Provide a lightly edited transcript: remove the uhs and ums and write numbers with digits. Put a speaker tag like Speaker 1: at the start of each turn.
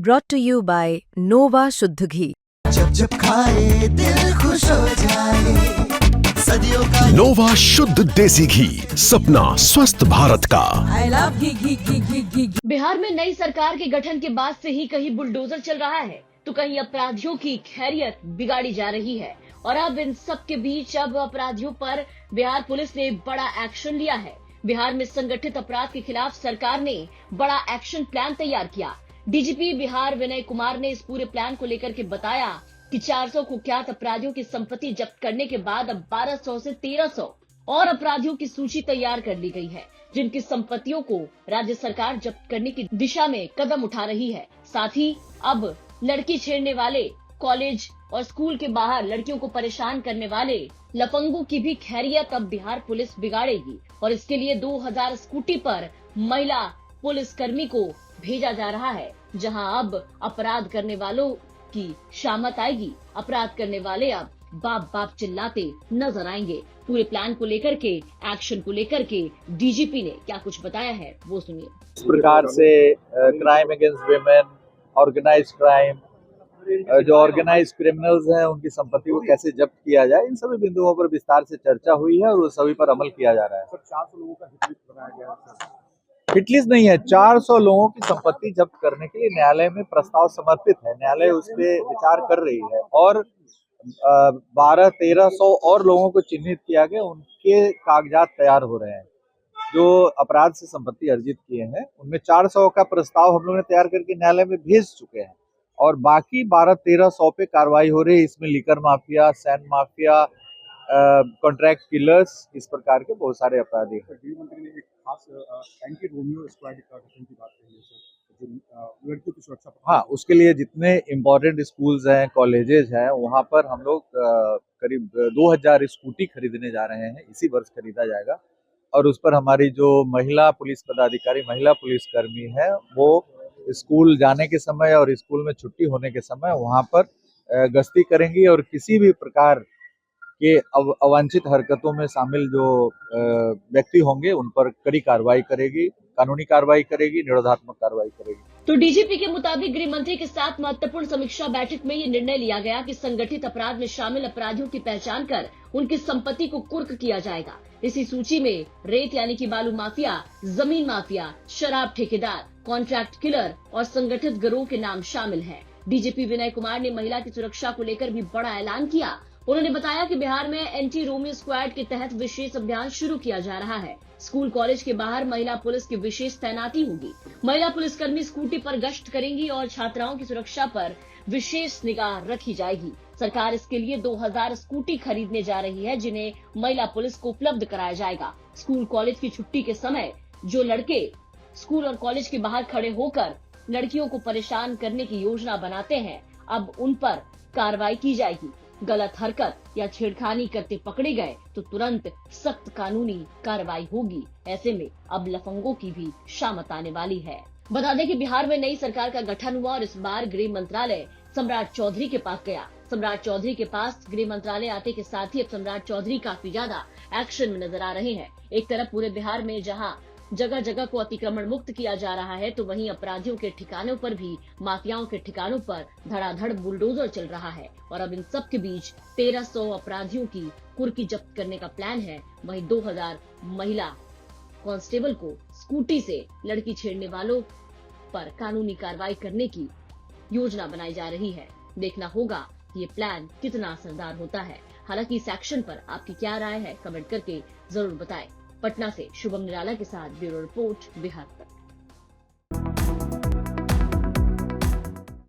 Speaker 1: brought to you by Nova शुद्ध घी।
Speaker 2: जब जब खाए दिल खुश हो जाए, सदियों का
Speaker 3: नोवा शुद्ध देसी घी, सपना स्वस्थ भारत का।
Speaker 4: I love घी।
Speaker 5: बिहार में नई सरकार के गठन के बाद से ही कहीं बुलडोजर चल रहा है तो कहीं अपराधियों की खैरियत बिगाड़ी जा रही है। और अब इन सब के बीच अब अपराधियों पर बिहार पुलिस ने बड़ा एक्शन लिया है। बिहार में संगठित अपराध के खिलाफ सरकार ने बड़ा एक्शन प्लान तैयार किया। डीजीपी बिहार विनय कुमार ने इस पूरे प्लान को लेकर के बताया कि 400 कुख्यात अपराधियों की संपत्ति जब्त करने के बाद अब 1200 से 1300 और अपराधियों की सूची तैयार कर ली गई है, जिनकी संपत्तियों को राज्य सरकार जब्त करने की दिशा में कदम उठा रही है। साथ ही अब लड़की छेड़ने वाले, कॉलेज और स्कूल के बाहर लड़कियों को परेशान करने वाले लफंगों की भी खैरियत अब बिहार पुलिस बिगाड़ेगी। और इसके लिए 2000 स्कूटी पर महिला पुलिस कर्मी को भेजा जा रहा है, जहां अब अपराध करने वालों की शामत आएगी। अपराध करने वाले अब बाप बाप चिल्लाते नजर आएंगे। पूरे प्लान को लेकर के, एक्शन को लेकर के डीजीपी ने क्या कुछ बताया है वो सुनिए।
Speaker 6: इस प्रकार से crime against women, organised crime, जो ऑर्गेनाइज्ड क्रिमिनल्स हैं उनकी संपत्ति को कैसे जब्त किया जाए, इन सभी बिंदुओं पर विस्तार से चर्चा हुई है और सभी पर अमल किया जा रहा है।
Speaker 7: 400 लोगों का हिट लिस्ट बनाया गया है।
Speaker 6: हिटलिस्ट नहीं है, 400 लोगों की संपत्ति जब्त करने के लिए न्यायालय में प्रस्ताव समर्पित है। न्यायालय उस पर विचार कर रही है और 1200-1300 और लोगों को चिन्हित किया गया, उनके कागजात तैयार हो रहे हैं जो अपराध से संपत्ति अर्जित किए हैं। उनमें 400 का प्रस्ताव हम लोगों ने तैयार करके न्यायालय में भेज चुके हैं और बाकी 1200-1300 पे कार्रवाई हो रही है। इसमें liquor mafia, sand mafia, contract killers, इस प्रकार के बहुत सारे अपराधी हैं।
Speaker 7: गृह मंत्री ने एक खास एंटी रोमियो स्क्वाड का गठन की बात कही है सर, जो लड़कियों की सुरक्षा।
Speaker 6: हाँ, उसके लिए जितने इम्पोर्टेंट स्कूल्स हैं, कॉलेजेस हैं, वहाँ पर हम लोग करीब 2000 स्कूटी खरीदने जा रहे हैं। इसी वर्ष खरीदा जाएगा और उस पर हमारी जो महिला पुलिस पदाधिकारी, महिला पुलिस कर्मी है, वो स्कूल जाने के समय और स्कूल में छुट्टी होने के समय वहाँ पर गश्ती करेंगी और किसी भी प्रकार के अवांछित हरकतों में शामिल जो व्यक्ति होंगे उन पर कड़ी कार्रवाई करेगी, कानूनी कार्रवाई करेगी, निरोधात्मक कार्रवाई करेगी।
Speaker 5: तो डीजीपी के मुताबिक गृह मंत्री के साथ महत्वपूर्ण समीक्षा बैठक में ये निर्णय लिया गया कि संगठित अपराध में शामिल अपराधियों की पहचान कर उनकी संपत्ति को कुर्क किया जाएगा। इसी सूची में रेत यानी कि बालू माफिया, जमीन माफिया, शराब ठेकेदार, कॉन्ट्रैक्ट किलर और संगठित गिरोह के नाम शामिल हैं। डीजीपी विनय कुमार ने महिला की सुरक्षा को लेकर भी बड़ा ऐलान किया। उन्होंने बताया कि बिहार में एंटी रोमियो स्क्वाड के तहत विशेष अभियान शुरू किया जा रहा है। स्कूल कॉलेज के बाहर महिला पुलिस की विशेष तैनाती होगी। महिला पुलिसकर्मी स्कूटी पर गश्त करेंगी और छात्राओं की सुरक्षा पर विशेष निगाह रखी जाएगी। सरकार इसके लिए 2000 स्कूटी खरीदने जा रही है, जिन्हें महिला पुलिस को उपलब्ध कराया जाएगा। स्कूल कॉलेज की छुट्टी के समय जो लड़के स्कूल और कॉलेज के बाहर खड़े होकर लड़कियों को परेशान करने की योजना बनाते हैं, अब उन पर कार्रवाई की जाएगी। गलत हरकत या छेड़खानी करते पकड़े गए तो तुरंत सख्त कानूनी कार्रवाई होगी। ऐसे में अब लफंगों की भी शामत आने वाली है। बता दें कि बिहार में नई सरकार का गठन हुआ और इस बार गृह मंत्रालय सम्राट चौधरी के पास गया। सम्राट चौधरी के पास गृह मंत्रालय आते के साथ ही अब सम्राट चौधरी काफी ज्यादा एक्शन में नजर आ रहे हैं। एक तरफ पूरे बिहार में जहां जगह जगह को अतिक्रमण मुक्त किया जा रहा है, तो वहीं अपराधियों के ठिकानों पर भी, माफियाओं के ठिकानों पर धड़ाधड़ बुलडोजर चल रहा है। और अब इन सब के बीच 1300 अपराधियों की कुर्की जब्त करने का प्लान है। वहीं 2000 महिला कांस्टेबल को स्कूटी से लड़की छेड़ने वालों पर कानूनी कार्रवाई करने की योजना बनाई जा रही है। देखना होगा ये प्लान कितना असरदार होता है। हालांकि इस एक्शन पर आपकी क्या राय है, कमेंट करके जरूर बताएं। पटना से शुभम निराला के साथ ब्यूरो रिपोर्ट, बिहार तक।